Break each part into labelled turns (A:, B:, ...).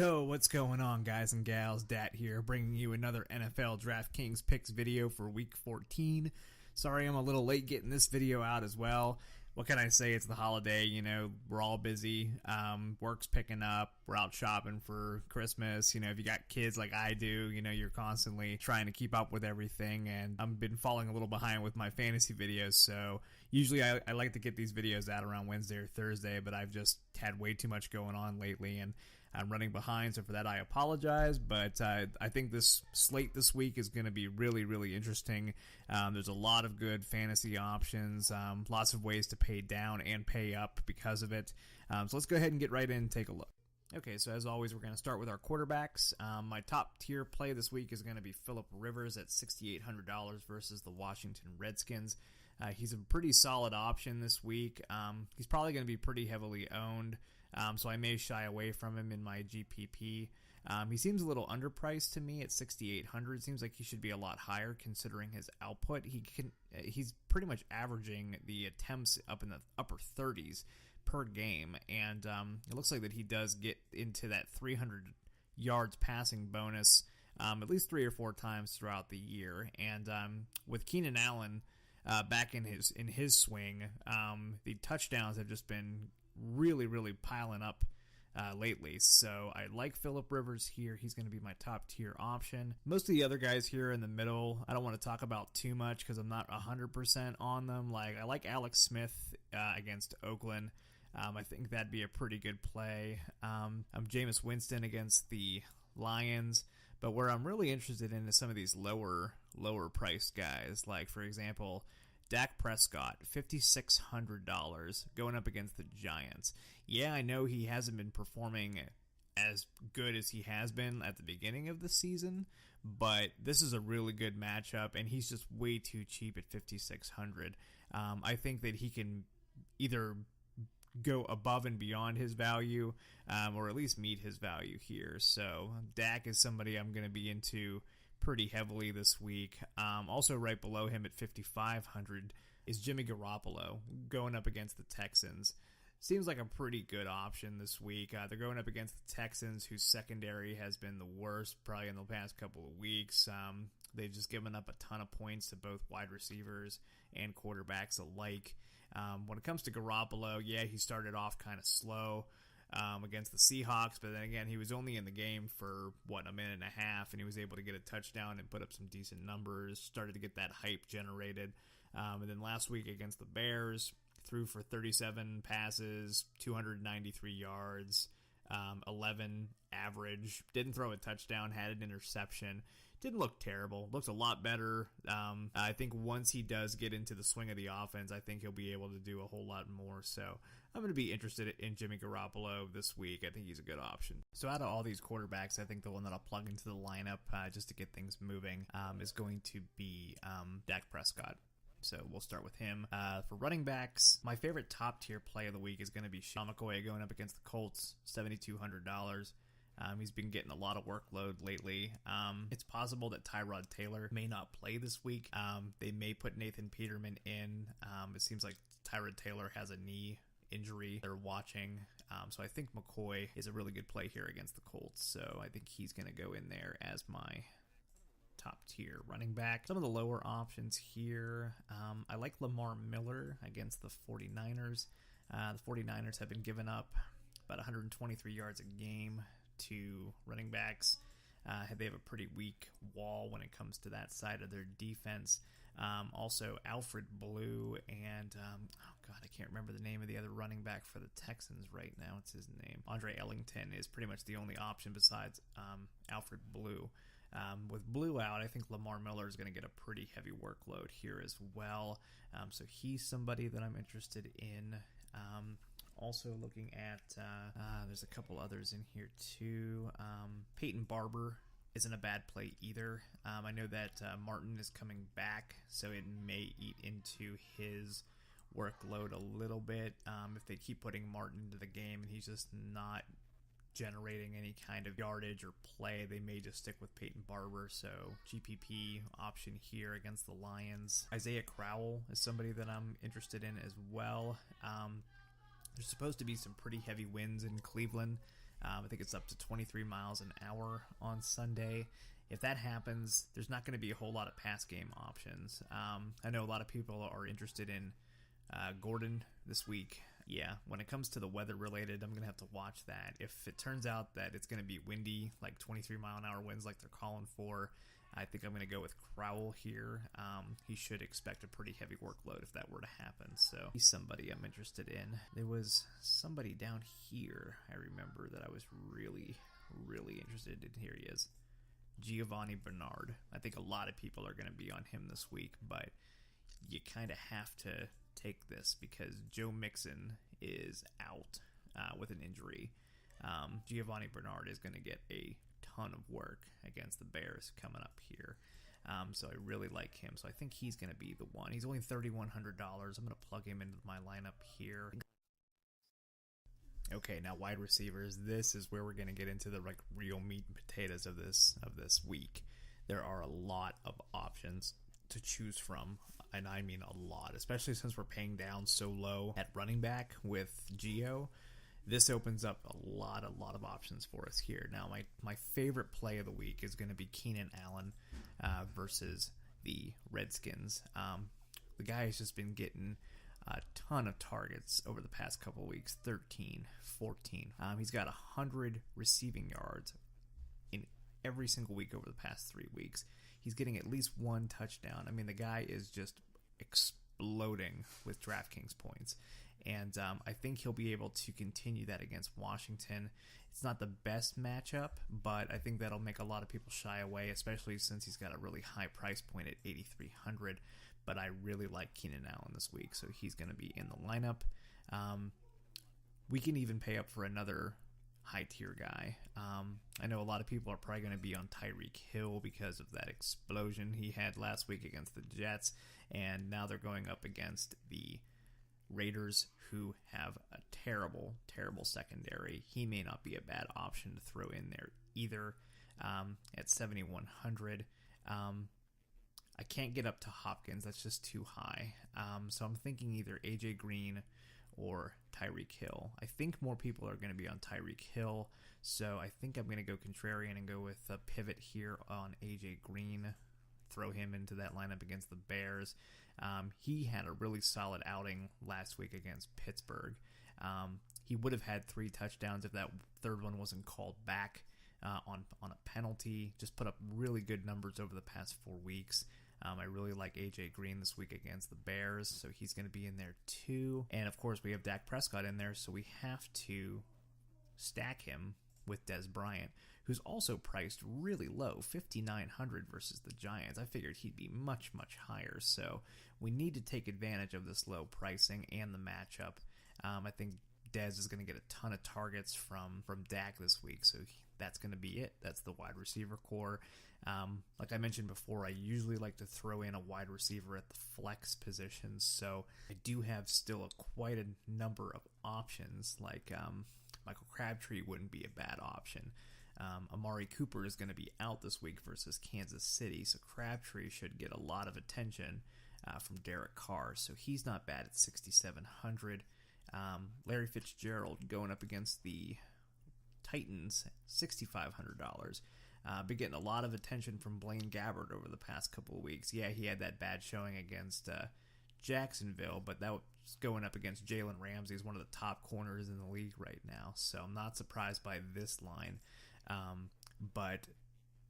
A: Yo, what's going on, guys and gals? Dat here, bringing you another NFL DraftKings picks video for Week 14. Sorry I'm a little late getting this video out as well. What can I say? It's the holiday, you know, we're all busy. Work's picking up. We're out shopping for Christmas. You know, if you got kids like I do, you know, you're constantly trying to keep up with everything. And I've been falling a little behind with my fantasy videos. So usually I like to get these videos out around Wednesday or Thursday, but I've just had way too much going on lately. And I'm running behind, so for that I apologize, but I think this slate this week is going to be really, really interesting. There's a lot of good fantasy options, lots of ways to pay down and pay up because of it. So let's go ahead and get right in and take a look. Okay, so as always, we're going to start with our quarterbacks. My top tier play this week is going to be Phillip Rivers at $6,800 versus the Washington Redskins. He's a pretty solid option this week. He's probably going to be pretty heavily owned. So I may shy away from him in my GPP. He seems a little underpriced to me at $6,800. Seems like he should be a lot higher considering his output. He's pretty much averaging the attempts up in the upper 30s per game, and it looks like that he does get into that 300 yards passing bonus at least 3 or 4 times throughout the year. And with Keenan Allen back in his swing, the touchdowns have just been really, really piling up lately. So I like Phillip Rivers here. He's going to be my top tier option. Most of the other guys here in the middle, I don't want to talk about too much because I'm not 100% on them. Like, I like Alex Smith against Oakland. I think that'd be a pretty good play. I'm Jameis Winston against the Lions. But where I'm really interested in is some of these lower priced guys. Like, for example, Dak Prescott, $5,600 going up against the Giants. Yeah, I know he hasn't been performing as good as he has been at the beginning of the season, but this is a really good matchup, and he's just way too cheap at $5,600. I think that he can either go above and beyond his value, or at least meet his value here. So Dak is somebody I'm going to be into pretty heavily this week. Also right below him at $5,500 is Jimmy Garoppolo going up against the Texans. Seems like a pretty good option this week. They're going up against the Texans, whose secondary has been the worst probably in the past couple of weeks. They've just given up a ton of points to both wide receivers and quarterbacks alike. When it comes to Garoppolo, yeah, he started off kind of slow against the Seahawks, but then again, he was only in the game for, a minute and a half, and he was able to get a touchdown and put up some decent numbers, started to get that hype generated. And then last week against the Bears, threw for 37 passes, 293 yards, 11 average, didn't throw a touchdown, had an interception. Didn't look terrible. Looks a lot better. I think once he does get into the swing of the offense, I think he'll be able to do a whole lot more. So I'm going to be interested in Jimmy Garoppolo this week. I think he's a good option. So out of all these quarterbacks, I think the one that I'll plug into the lineup just to get things moving is going to be Dak Prescott. So we'll start with him. For running backs, my favorite top tier play of the week is going to be Sean McCoy going up against the Colts, $7,200. He's been getting a lot of workload lately. It's possible that Tyrod Taylor may not play this week. They may put Nathan Peterman in. It seems like Tyrod Taylor has a knee injury they're watching. So I think McCoy is a really good play here against the Colts. So I think he's going to go in there as my top tier running back. Some of the lower options here. I like Lamar Miller against the 49ers. The 49ers have been giving up about 123 yards a game to running backs. They have a pretty weak wall when it comes to that side of their defense. Also, Alfred Blue and, I can't remember the name of the other running back for the Texans right now. What's his name? Andre Ellington is pretty much the only option besides Alfred Blue. With Blue out, I think Lamar Miller is going to get a pretty heavy workload here as well. So he's somebody that I'm interested in. Also looking at, there's a couple others in here too. Peyton Barber isn't a bad play either. I know that Martin is coming back, so it may eat into his workload a little bit. If they keep putting Martin into the game and he's just not generating any kind of yardage or play, they may just stick with Peyton Barber. So GPP option here against the Lions. Isaiah Crowell is somebody that I'm interested in as well. There's supposed to be some pretty heavy winds in Cleveland. I think it's up to 23 miles an hour on Sunday. If that happens, there's not going to be a whole lot of pass game options. I know a lot of people are interested in Gordon this week. Yeah, when it comes to the weather related, I'm going to have to watch that. If it turns out that it's going to be windy, like 23 mile an hour winds like they're calling for, I think I'm going to go with Crowell here. He should expect a pretty heavy workload if that were to happen. So he's somebody I'm interested in. There was somebody down here I remember that I was really interested in. Here he is. Giovanni Bernard. I think a lot of people are going to be on him this week, but you kind of have to take this because Joe Mixon is out with an injury. Giovanni Bernard is going to get a ton of work against the Bears coming up here. So I really like him. So I think he's going to be the one. He's only $3,100. I'm going to plug him into my lineup here. Okay, now wide receivers. This is where we're going to get into the real meat and potatoes of this week. There are a lot of options to choose from, and I mean a lot, especially since we're paying down so low at running back with Gio. This opens up a lot of options for us here. Now, my favorite play of the week is going to be Keenan Allen versus the Redskins. The guy has just been getting a ton of targets over the past couple of weeks, 13, 14. He's got 100 receiving yards in every single week over the past 3 weeks. He's getting at least one touchdown. I mean, the guy is just exploding with DraftKings points. And I think he'll be able to continue that against Washington. It's not the best matchup, but I think that'll make a lot of people shy away, especially since he's got a really high price point at $8,300. But I really like Keenan Allen this week, so he's going to be in the lineup. We can even pay up for another high-tier guy. I know a lot of people are probably going to be on Tyreek Hill because of that explosion he had last week against the Jets, and now they're going up against the Raiders, who have a terrible secondary. He may not be a bad option to throw in there either. At 7,100, I can't get up to Hopkins. That's just too high. So I'm thinking either AJ Green or Tyreek Hill. I think more people are going to be on Tyreek Hill, so I think I'm going to go contrarian and go with a pivot here on AJ Green. Throw him into that lineup against the Bears. He had a really solid outing last week against Pittsburgh. He would have had 3 touchdowns if that third one wasn't called back on a penalty. Just put up really good numbers over the past 4 weeks. I really like AJ Green this week against the Bears, so he's going to be in there too. And of course, we have Dak Prescott in there, so we have to stack him with Des Bryant, who's also priced really low, $5,900 versus the Giants. I figured he'd be much higher, so we need to take advantage of this low pricing and the matchup. I think Dez is going to get a ton of targets from Dak this week, so that's going to be it. That's the wide receiver core. Like I mentioned before, I usually like to throw in a wide receiver at the flex position, so I do have still quite a number of options. Like Michael Crabtree wouldn't be a bad option. Amari Cooper is going to be out this week versus Kansas City, so Crabtree should get a lot of attention from Derek Carr, so he's not bad at $6,700. Larry Fitzgerald going up against the Titans, $6,500. Been getting a lot of attention from Blaine Gabbert over the past couple of weeks. Yeah, he had that bad showing against Jacksonville, but that was going up against Jalen Ramsey, who's one of the top corners in the league right now. So I'm not surprised by this line. But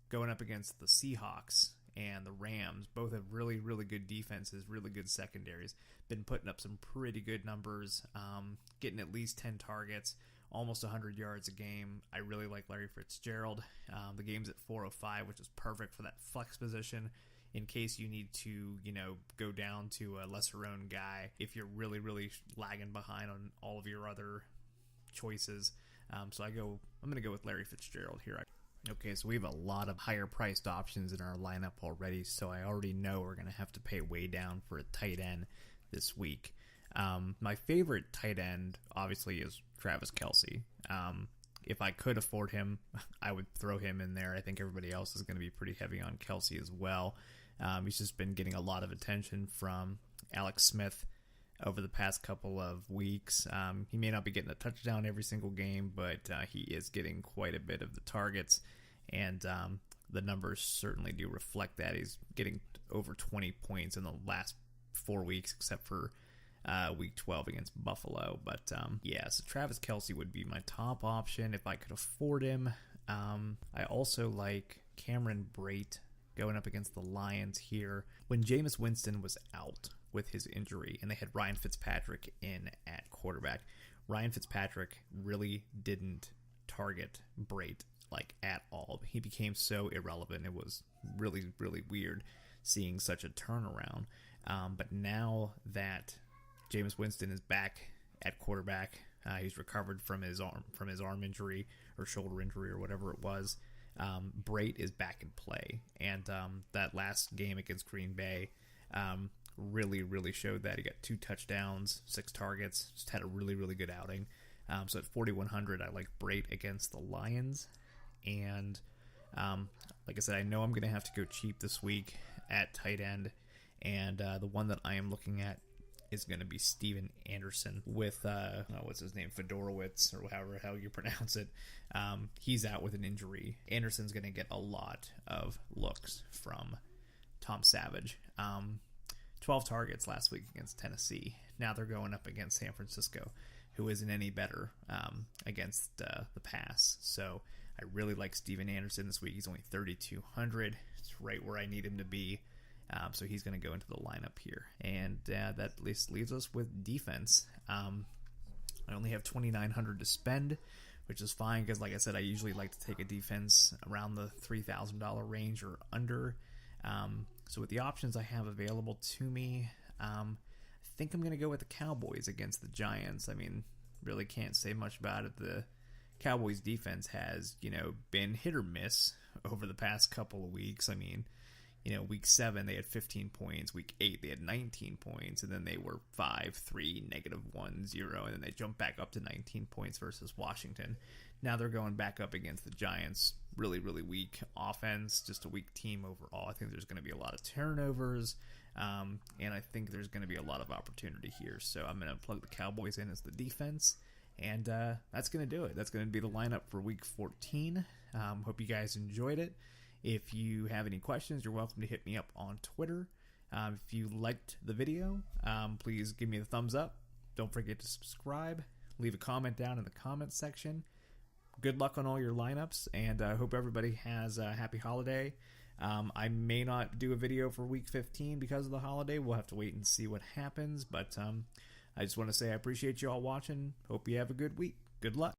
A: going up against the Seahawks and the Rams, both have really good defenses, really good secondaries. Been putting up some pretty good numbers, getting at least 10 targets, almost 100 yards a game. I really like Larry Fitzgerald. The game's at 405, which is perfect for that flex position in case you need to, go down to a lesser-owned guy if you're really lagging behind on all of your other choices. So I'm going to go with Larry Fitzgerald here. Okay, so we have a lot of higher-priced options in our lineup already, so I already know we're going to have to pay way down for a tight end this week. My favorite tight end, obviously, is Travis KELCE. If I could afford him, I would throw him in there. I think everybody else is going to be pretty heavy on KELCE as well. He's just been getting a lot of attention from Alex Smith over the past couple of weeks. He may not be getting a touchdown every single game, but he is getting quite a bit of the targets, and the numbers certainly do reflect that. He's getting over 20 points in the last 4 weeks, except for week 12 against Buffalo. But yeah, so Travis Kelce would be my top option if I could afford him. I also like Cameron Brate going up against the Lions here. When Jameis Winston was out with his injury and they had Ryan Fitzpatrick in at quarterback, Ryan Fitzpatrick really didn't target Brate like at all. He became so irrelevant. It was really, really weird seeing such a turnaround. But now that Jameis Winston is back at quarterback, he's recovered from his arm injury or shoulder injury or whatever it was. Brate is back in play, and that last game against Green Bay really, really showed that. He got 2 touchdowns, 6 targets, just had a really, really good outing. So at 4,100, I like Brate against the Lions, and like I said, I know I'm going to have to go cheap this week at tight end, and the one that I am looking at is going to be Steven Anderson with, what's his name, Fedorowicz, or however how you pronounce it. He's out with an injury. Anderson's going to get a lot of looks from Tom Savage. 12 targets last week against Tennessee. Now they're going up against San Francisco, who isn't any better against the pass. So I really like Steven Anderson this week. He's only 3,200. It's right where I need him to be. So he's going to go into the lineup here. And that at least leaves us with defense. I only have 2,900 to spend, which is fine because, like I said, I usually like to take a defense around the $3,000 range or under. So with the options I have available to me, I think I'm going to go with the Cowboys against the Giants. I mean, really can't say much about it. The Cowboys defense has, been hit or miss over the past couple of weeks. I mean, week 7 they had 15 points, week 8 they had 19 points, and then they were 5-3, -1-0, and then they jumped back up to 19 points versus Washington. Now they're going back up against the Giants. Really, really weak offense, just a weak team overall. I think there's going to be a lot of turnovers, and I think there's going to be a lot of opportunity here. So I'm going to plug the Cowboys in as the defense, and that's going to do it. That's going to be the lineup for week 14. Hope you guys enjoyed it. If you have any questions, you're welcome to hit me up on Twitter. If you liked the video, please give me a thumbs up. Don't forget to subscribe. Leave a comment down in the comments section. Good luck on all your lineups, and I hope everybody has a happy holiday. I may not do a video for week 15 because of the holiday. We'll have to wait and see what happens, but I just want to say I appreciate you all watching. Hope you have a good week. Good luck.